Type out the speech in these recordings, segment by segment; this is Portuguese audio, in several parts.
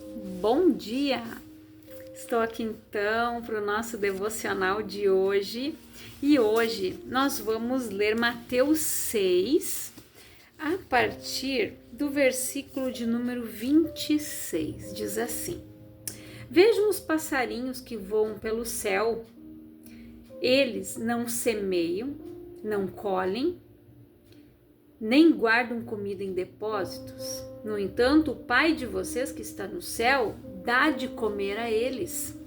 Bom dia! Estou aqui então para o nosso devocional de hoje e hoje nós vamos ler Mateus 6 a partir do versículo de número 26. Diz assim: Vejam os passarinhos que voam pelo céu, eles não semeiam, não colhem, nem guardam comida em depósitos. No entanto, o Pai de vocês que está no céu dá de comer a eles.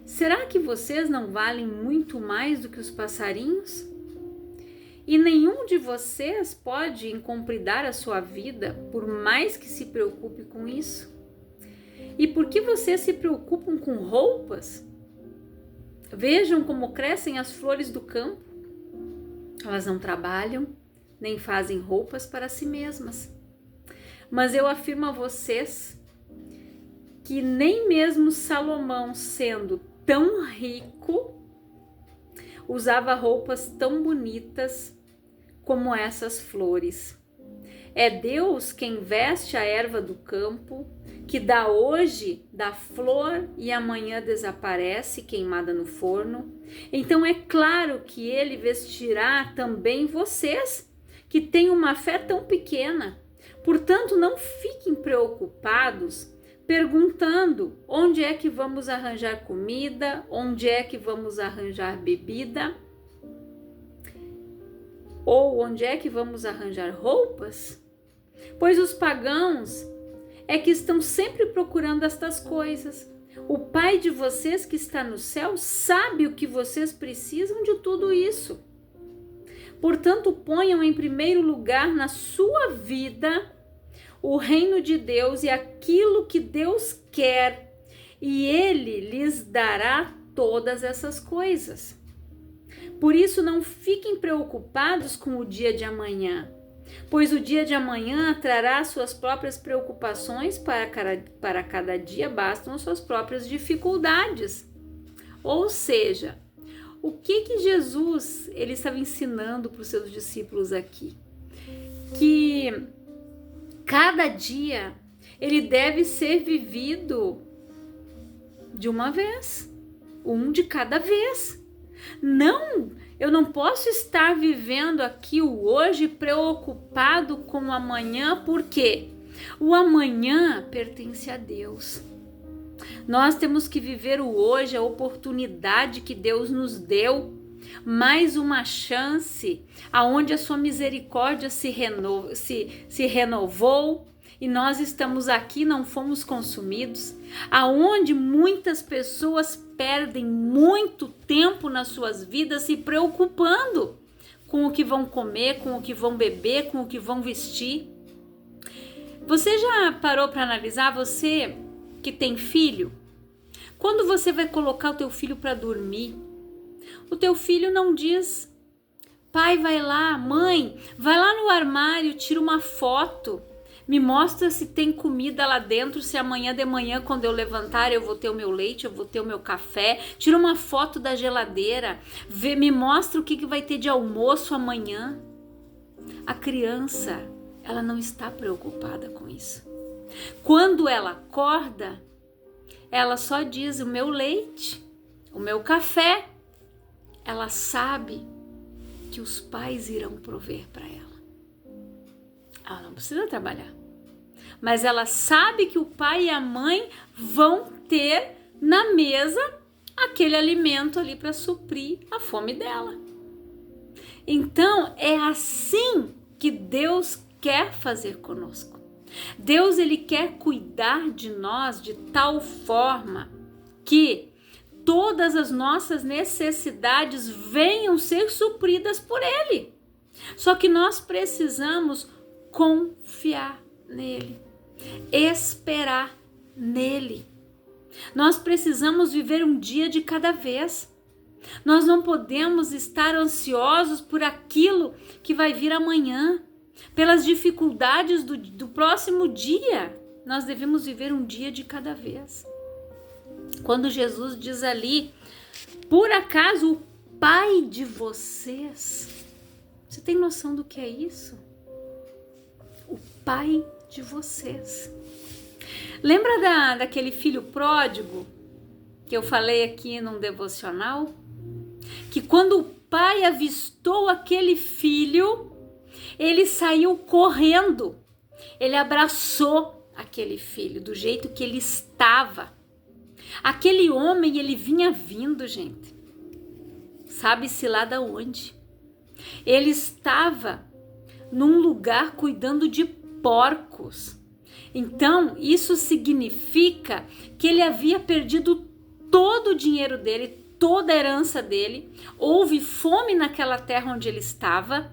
Será que vocês não valem muito mais do que os passarinhos? E nenhum de vocês pode incompridar a sua vida, por mais que se preocupe com isso. E por que vocês se preocupam com roupas? Vejam como crescem as flores do campo. Elas não trabalham, nem fazem roupas para si mesmas. Mas eu afirmo a vocês que nem mesmo Salomão, sendo tão rico, usava roupas tão bonitas como essas flores. É Deus quem veste a erva do campo, que dá hoje da flor e amanhã desaparece queimada no forno. Então é claro que Ele vestirá também vocês, que têm uma fé tão pequena. Portanto, não fiquem preocupados perguntando onde é que vamos arranjar comida, onde é que vamos arranjar bebida, ou onde é que vamos arranjar roupas, pois os pagãos é que estão sempre procurando estas coisas. O Pai de vocês que está no céu sabe o que vocês precisam de tudo isso. Portanto, ponham em primeiro lugar na sua vida o reino de Deus e aquilo que Deus quer, e Ele lhes dará todas essas coisas. Por isso, não fiquem preocupados com o dia de amanhã, pois o dia de amanhã trará suas próprias preocupações, para cada dia bastam as suas próprias dificuldades. Ou seja, o que Jesus ele estava ensinando para os seus discípulos aqui? Que cada dia ele deve ser vivido de uma vez, um de cada vez. Não, eu não posso estar vivendo aqui o hoje preocupado com o amanhã, porque o amanhã pertence a Deus. Nós temos que viver o hoje, a oportunidade que Deus nos deu, mais uma chance, aonde a sua misericórdia se renovou e nós estamos aqui, não fomos consumidos, aonde muitas pessoas perdem muito tempo nas suas vidas se preocupando com o que vão comer, com o que vão beber, com o que vão vestir. Você já parou para analisar, você que tem filho? Quando você vai colocar o teu filho para dormir, o teu filho não diz: pai, vai lá, mãe, vai lá no armário, tira uma foto, me mostra se tem comida lá dentro, se amanhã de manhã, quando eu levantar, eu vou ter o meu leite, eu vou ter o meu café, tira uma foto da geladeira, me mostra o que vai ter de almoço amanhã. A criança, ela não está preocupada com isso. Quando ela acorda, ela só diz: o meu leite, o meu café. Ela sabe que os pais irão prover para ela. Ela não precisa trabalhar, mas ela sabe que o pai e a mãe vão ter na mesa aquele alimento ali para suprir a fome dela. Então é assim que Deus quer fazer conosco. Deus ele quer cuidar de nós de tal forma que todas as nossas necessidades venham ser supridas por Ele. Só que nós precisamos confiar nele, esperar nele. Nós precisamos viver um dia de cada vez. Nós não podemos estar ansiosos por aquilo que vai vir amanhã, pelas dificuldades do próximo dia. Nós devemos viver um dia de cada vez. Quando Jesus diz ali: por acaso o Pai de vocês, você tem noção do que é isso? O Pai de vocês. Lembra daquele filho pródigo que eu falei aqui num devocional? Que quando o pai avistou aquele filho, ele saiu correndo. Ele abraçou aquele filho do jeito que ele estava. Aquele homem, ele vinha vindo, gente. Sabe-se lá da onde. Ele estava num lugar cuidando de porcos. Então, isso significa que ele havia perdido todo o dinheiro dele, toda a herança dele. Houve fome naquela terra onde ele estava.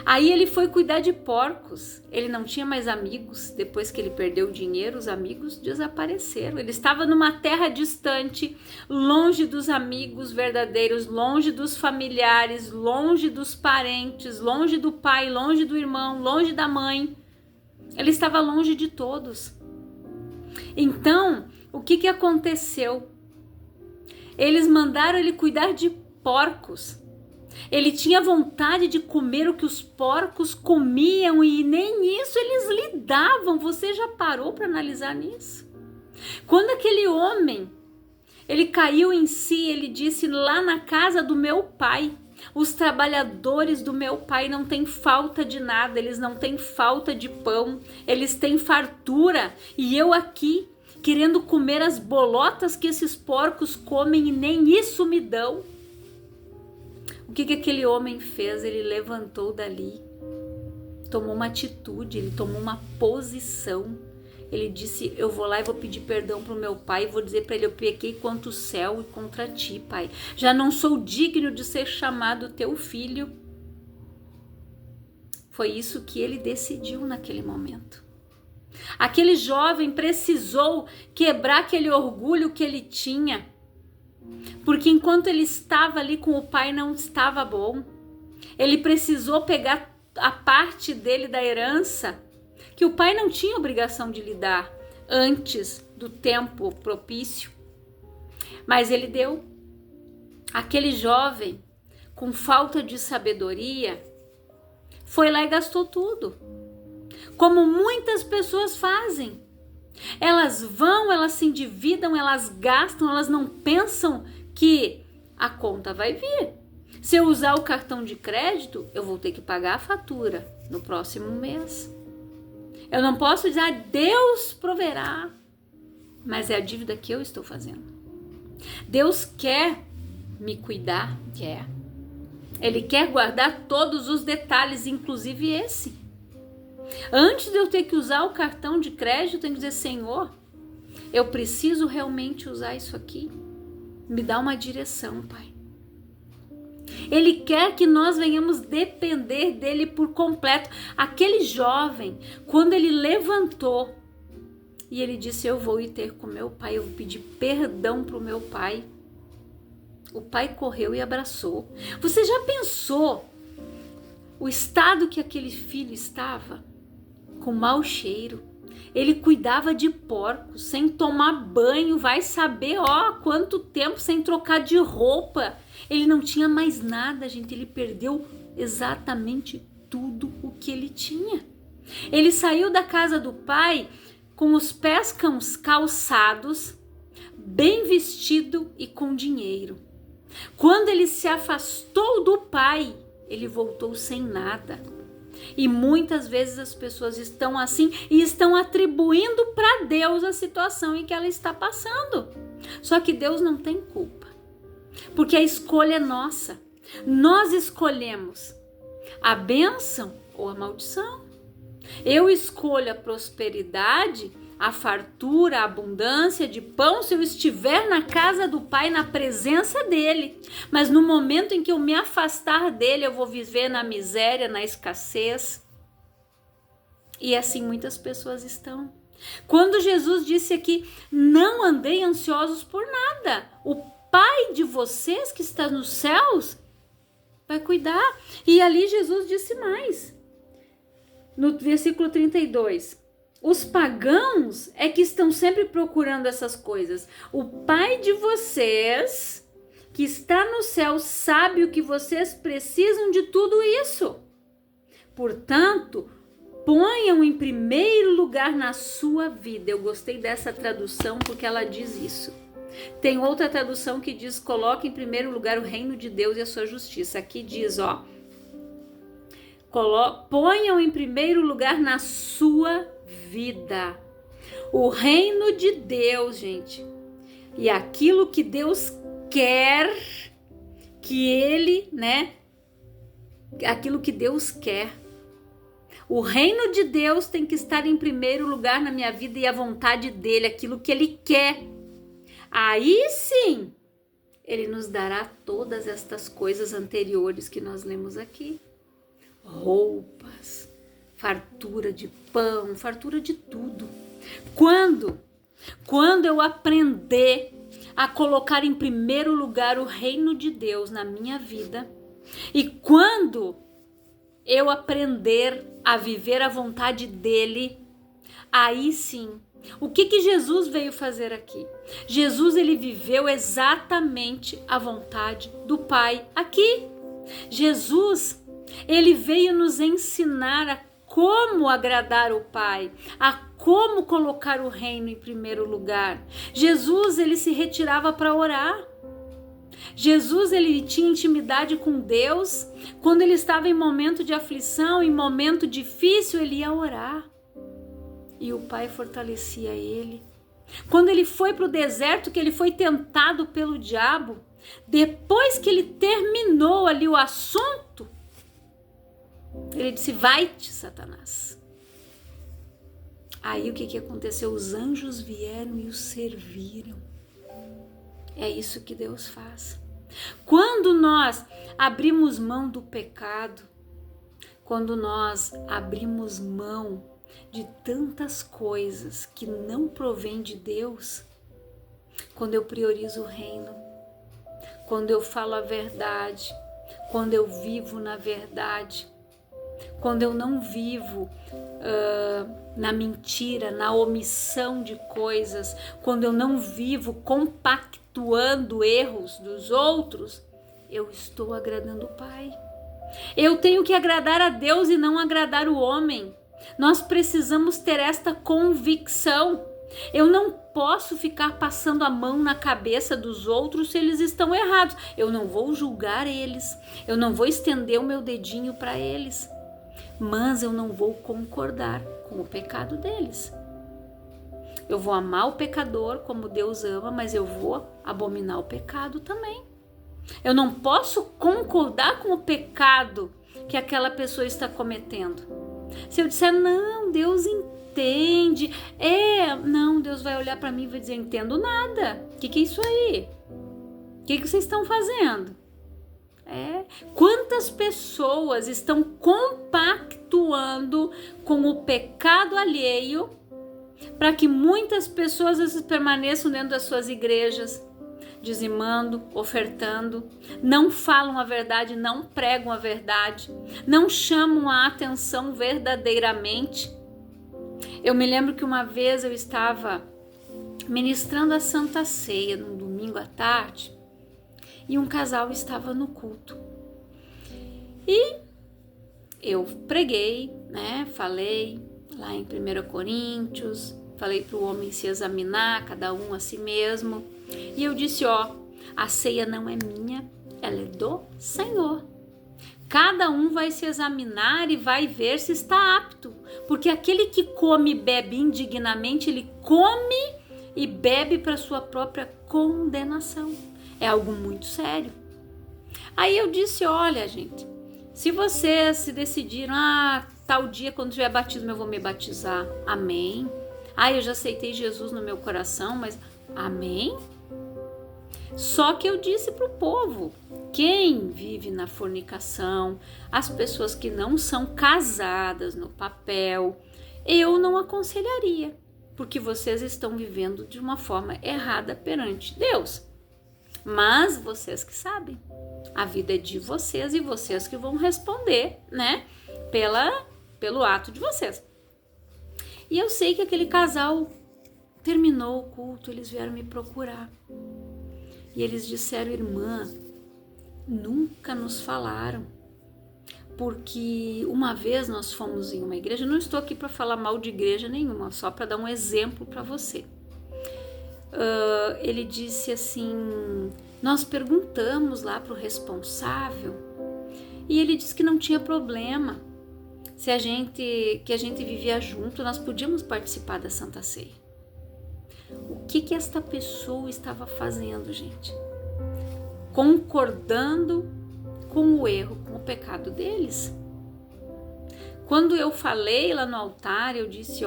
Aí ele foi cuidar de porcos. Ele não tinha mais amigos. Depois que ele perdeu o dinheiro, os amigos desapareceram. Ele estava numa terra distante, longe dos amigos verdadeiros, longe dos familiares, longe dos parentes, longe do pai, longe do irmão, longe da mãe. Ele estava longe de todos. Então, o que aconteceu? Eles mandaram ele cuidar de porcos. Ele tinha vontade de comer o que os porcos comiam e nem isso eles lhe davam. Você já parou para analisar nisso? Quando aquele homem, ele caiu em si, ele disse: lá na casa do meu pai, os trabalhadores do meu pai não têm falta de nada, eles não têm falta de pão, eles têm fartura, e eu aqui querendo comer as bolotas que esses porcos comem e nem isso me dão. O que aquele homem fez? Ele levantou dali, tomou uma atitude, ele tomou uma posição. Ele disse: eu vou lá e vou pedir perdão para o meu pai e vou dizer para ele: eu pequei contra o céu e contra ti, pai. Já não sou digno de ser chamado teu filho. Foi isso que ele decidiu naquele momento. Aquele jovem precisou quebrar aquele orgulho que ele tinha. Porque enquanto ele estava ali com o pai não estava bom. Ele precisou pegar a parte dele da herança que o pai não tinha obrigação de lhe dar antes do tempo propício. Mas ele deu. Aquele jovem, com falta de sabedoria, foi lá e gastou tudo. Como muitas pessoas fazem. Elas vão, elas se endividam, elas gastam, elas não pensam que a conta vai vir. Se eu usar o cartão de crédito, eu vou ter que pagar a fatura no próximo mês. Eu não posso dizer: Deus proverá, mas é a dívida que eu estou fazendo. Deus quer me cuidar, quer. Ele quer guardar todos os detalhes, inclusive esse. Antes de eu ter que usar o cartão de crédito, eu tenho que dizer: Senhor, eu preciso realmente usar isso aqui. Me dá uma direção, Pai. Ele quer que nós venhamos depender dele por completo. Aquele jovem, quando ele levantou e ele disse: eu vou ir ter com meu pai, eu vou pedir perdão para o meu pai. O pai correu e abraçou. Você já pensou o estado que aquele filho estava? Com mau cheiro. Ele cuidava de porcos, sem tomar banho, vai saber quanto tempo, sem trocar de roupa. Ele não tinha mais nada, gente. Ele perdeu exatamente tudo o que ele tinha. Ele saiu da casa do pai com os pés calçados, bem vestido e com dinheiro. Quando ele se afastou do pai, ele voltou sem nada. E muitas vezes as pessoas estão assim e estão atribuindo para Deus a situação em que ela está passando. Só que Deus não tem culpa, porque a escolha é nossa. Nós escolhemos a bênção ou a maldição. Eu escolho a prosperidade, a fartura, a abundância de pão se eu estiver na casa do Pai, na presença dele. Mas no momento em que eu me afastar dele, eu vou viver na miséria, na escassez. E assim muitas pessoas estão. Quando Jesus disse aqui: não andei ansiosos por nada, o Pai de vocês que está nos céus vai cuidar. E ali Jesus disse mais, no versículo 32, os pagãos é que estão sempre procurando essas coisas. O Pai de vocês, que está no céu, sabe o que vocês precisam de tudo isso. Portanto, ponham em primeiro lugar na sua vida. Eu gostei dessa tradução porque ela diz isso. Tem outra tradução que diz: coloque em primeiro lugar o reino de Deus e a sua justiça. Aqui diz, ó, ponham em primeiro lugar na sua vida o reino de Deus, gente, e aquilo que Deus quer que ele, né, aquilo que Deus quer. O reino de Deus tem que estar em primeiro lugar na minha vida e a vontade dele, aquilo que ele quer. Aí sim, ele nos dará todas estas coisas anteriores que nós lemos aqui. Roupas, fartura de pão, fartura de tudo. Quando eu aprender a colocar em primeiro lugar o reino de Deus na minha vida, e quando eu aprender a viver a vontade dele, aí sim. O que Jesus veio fazer aqui? Jesus, ele viveu exatamente a vontade do Pai aqui. Jesus, ele veio nos ensinar a como agradar o Pai, a como colocar o reino em primeiro lugar. Jesus, ele se retirava para orar. Jesus, ele tinha intimidade com Deus. Quando ele estava em momento de aflição, em momento difícil, ele ia orar. E o Pai fortalecia ele. Quando ele foi para o deserto, que ele foi tentado pelo diabo, depois que ele terminou ali o assunto, ele disse: vai-te, Satanás. Aí o que aconteceu? Os anjos vieram e o serviram. É isso que Deus faz. Quando nós abrimos mão do pecado, quando nós abrimos mão de tantas coisas que não provém de Deus, quando eu priorizo o reino, quando eu falo a verdade, quando eu vivo na verdade, quando eu não vivo na mentira, na omissão de coisas, quando eu não vivo compactuando erros dos outros, eu estou agradando o Pai. Eu tenho que agradar a Deus e não agradar o homem. Nós precisamos ter esta convicção. Eu não posso ficar passando a mão na cabeça dos outros se eles estão errados. Eu não vou julgar eles, eu não vou estender o meu dedinho para eles, mas eu não vou concordar com o pecado deles. Eu vou amar o pecador como Deus ama, mas eu vou abominar o pecado também. Eu não posso concordar com o pecado que aquela pessoa está cometendo. Se eu disser: não, Deus entende, não, Deus vai olhar para mim e vai dizer: entendo nada. O que é isso aí? O que vocês estão fazendo? Quantas pessoas estão compactuando com o pecado alheio para que muitas pessoas às vezes permaneçam dentro das suas igrejas, dizimando, ofertando, não falam a verdade, não pregam a verdade, não chamam a atenção verdadeiramente. Eu me lembro que uma vez eu estava ministrando a Santa Ceia num domingo à tarde e um casal estava no culto. E eu preguei, né? Falei lá em 1 Coríntios, falei para o homem se examinar, cada um a si mesmo. E eu disse: a ceia não é minha, ela é do Senhor. Cada um vai se examinar e vai ver se está apto. Porque aquele que come e bebe indignamente, ele come e bebe para sua própria condenação. É algo muito sério. Aí eu disse: olha, gente, se vocês se decidiram, tal dia quando tiver batismo eu vou me batizar, amém. Eu já aceitei Jesus no meu coração, mas amém. Só que eu disse para o povo: quem vive na fornicação, as pessoas que não são casadas no papel, eu não aconselharia, porque vocês estão vivendo de uma forma errada perante Deus. Mas vocês que sabem, a vida é de vocês e vocês que vão responder, né, pelo ato de vocês. E eu sei que aquele casal terminou o culto, eles vieram me procurar. E eles disseram: irmã, nunca nos falaram. porque uma vez nós fomos em uma igreja, não estou aqui para falar mal de igreja nenhuma, só para dar um exemplo para você. Ele disse assim, nós perguntamos lá para o responsável e ele disse que não tinha problema, que a gente vivia junto, nós podíamos participar da Santa Ceia. O que esta pessoa estava fazendo, gente? Concordando com o erro, com o pecado deles. Quando eu falei lá no altar, eu disse,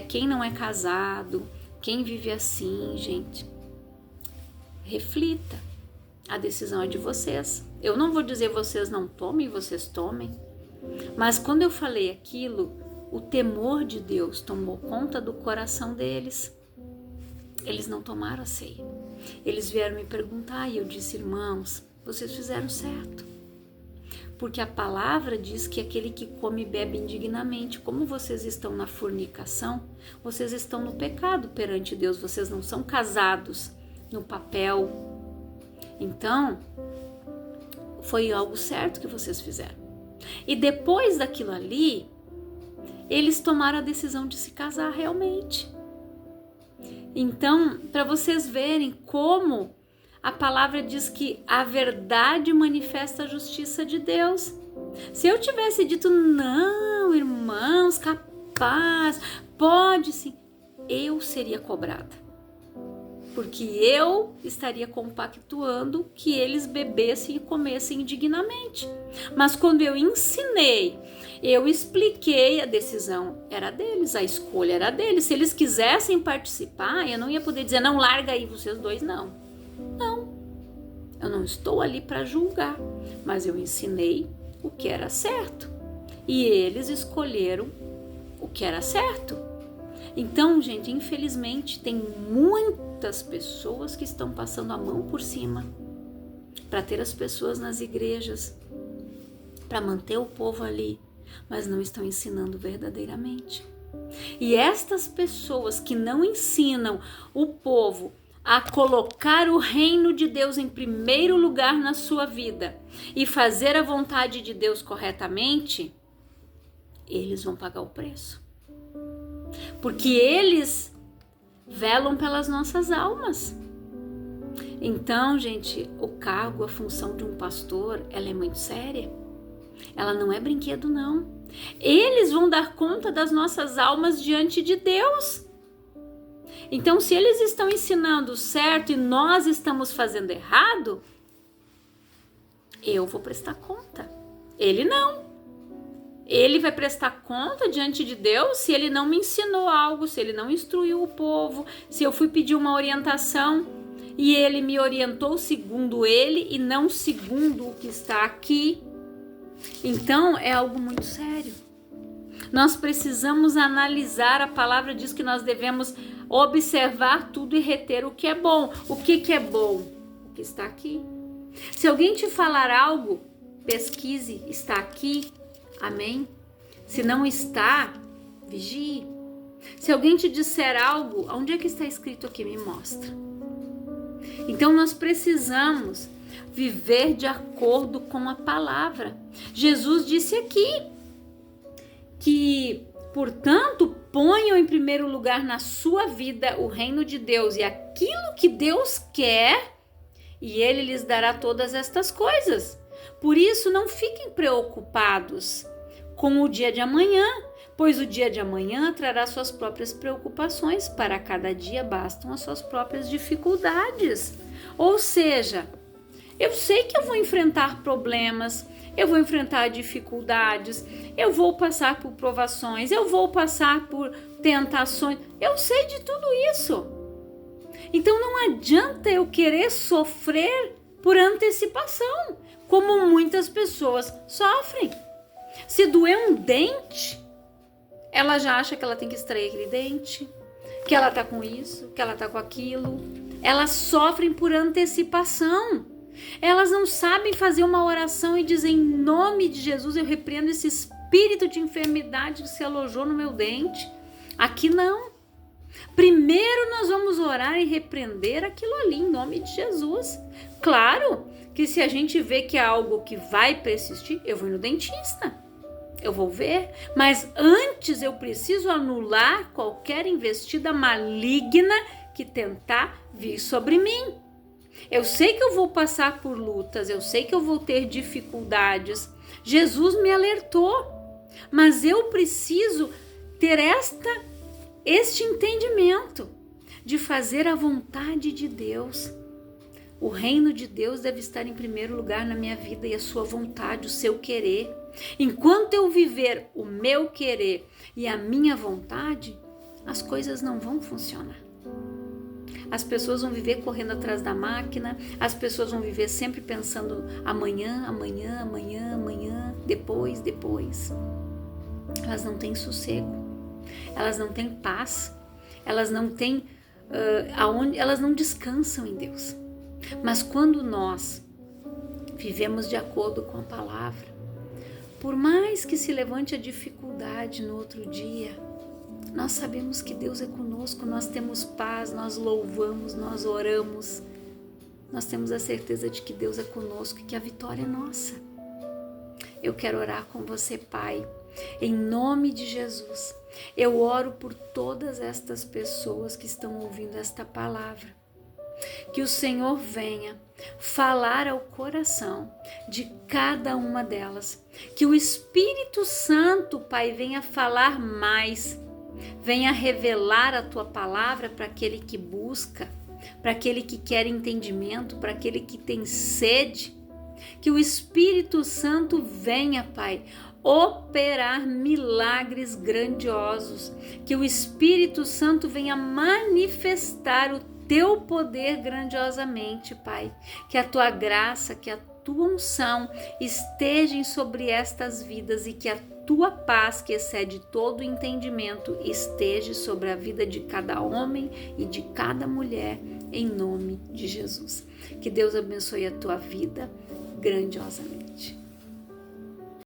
quem não é casado, quem vive assim, gente, reflita. A decisão é de vocês. Eu não vou dizer vocês não tomem, vocês tomem. Mas quando eu falei aquilo, o temor de Deus tomou conta do coração deles. Eles não tomaram a ceia. Eles vieram me perguntar e eu disse, irmãos, vocês fizeram certo. Porque a palavra diz que aquele que come e bebe indignamente, como vocês estão na fornicação, vocês estão no pecado perante Deus, vocês não são casados no papel. Então, foi algo certo que vocês fizeram. E depois daquilo ali, eles tomaram a decisão de se casar realmente. Então, para vocês verem como a palavra diz que a verdade manifesta a justiça de Deus. Se eu tivesse dito, não, irmãos, capaz, pode sim, eu seria cobrada. Porque eu estaria compactuando que eles bebessem e comessem indignamente. Mas quando eu ensinei, eu expliquei, a decisão era deles, a escolha era deles. Se eles quisessem participar, eu não ia poder dizer, não, larga aí vocês dois, não. Não, eu não estou ali para julgar, mas eu ensinei o que era certo. E eles escolheram o que era certo. Então, gente, infelizmente, tem muitas pessoas que estão passando a mão por cima para ter as pessoas nas igrejas, para manter o povo ali, mas não estão ensinando verdadeiramente. E estas pessoas que não ensinam o povo a colocar o reino de Deus em primeiro lugar na sua vida e fazer a vontade de Deus corretamente, eles vão pagar o preço. Porque eles velam pelas nossas almas. Então, gente, o cargo, a função de um pastor, ela é muito séria. Ela não é brinquedo, não. Eles vão dar conta das nossas almas diante de Deus. Então, se eles estão ensinando certo e nós estamos fazendo errado, eu vou prestar conta. Ele não. Ele vai prestar conta diante de Deus se ele não me ensinou algo, se ele não instruiu o povo, se eu fui pedir uma orientação e ele me orientou segundo ele e não segundo o que está aqui. Então, é algo muito sério. Nós precisamos analisar, a palavra diz que nós devemos observar tudo e reter o que é bom. O que é bom? O que está aqui. Se alguém te falar algo, pesquise, está aqui. Amém? Se não está, vigie. Se alguém te disser algo, onde é que está escrito aqui? Me mostra. Então nós precisamos viver de acordo com a palavra. Jesus disse aqui que, portanto, ponham em primeiro lugar na sua vida o reino de Deus e aquilo que Deus quer, e Ele lhes dará todas estas coisas. Por isso, não fiquem preocupados com o dia de amanhã, pois o dia de amanhã trará suas próprias preocupações. Para cada dia bastam as suas próprias dificuldades. Ou seja, eu sei que eu vou enfrentar problemas, eu vou enfrentar dificuldades, eu vou passar por provações, eu vou passar por tentações, eu sei de tudo isso. Então não adianta eu querer sofrer por antecipação, como muitas pessoas sofrem. Se doer um dente, ela já acha que ela tem que extrair aquele dente, que ela tá com isso, que ela tá com aquilo. Elas sofrem por antecipação. Elas não sabem fazer uma oração e dizer, em nome de Jesus, eu repreendo esse espírito de enfermidade que se alojou no meu dente. Aqui não. Primeiro nós vamos orar e repreender aquilo ali, em nome de Jesus. Claro que se a gente vê que é algo que vai persistir, eu vou no dentista, eu vou ver, mas antes eu preciso anular qualquer investida maligna que tentar vir sobre mim. Eu sei que eu vou passar por lutas, eu sei que eu vou ter dificuldades. Jesus me alertou, mas eu preciso ter este entendimento de fazer a vontade de Deus. O reino de Deus deve estar em primeiro lugar na minha vida e a sua vontade, o seu querer. Enquanto eu viver o meu querer e a minha vontade, as coisas não vão funcionar. As pessoas vão viver correndo atrás da máquina, as pessoas vão viver sempre pensando amanhã, amanhã, amanhã, amanhã, depois, depois. Elas não têm sossego, elas não têm paz, elas não têm elas não descansam em Deus. Mas quando nós vivemos de acordo com a palavra, por mais que se levante a dificuldade no outro dia, nós sabemos que Deus é conosco, nós temos paz, nós louvamos, nós oramos, nós temos a certeza de que Deus é conosco e que a vitória é nossa. Eu quero orar com você, Pai, em nome de Jesus. Eu oro por todas estas pessoas que estão ouvindo esta palavra. Que o Senhor venha falar ao coração de cada uma delas. Que o Espírito Santo, Pai, venha falar mais. Venha revelar a Tua palavra para aquele que busca, para aquele que quer entendimento, para aquele que tem sede. Que o Espírito Santo venha, Pai, operar milagres grandiosos, que o Espírito Santo venha manifestar o teu poder grandiosamente, Pai, que a tua graça, que a tua unção estejam sobre estas vidas e que a tua paz, que excede todo o entendimento, esteja sobre a vida de cada homem e de cada mulher, em nome de Jesus. Que Deus abençoe a tua vida grandiosamente.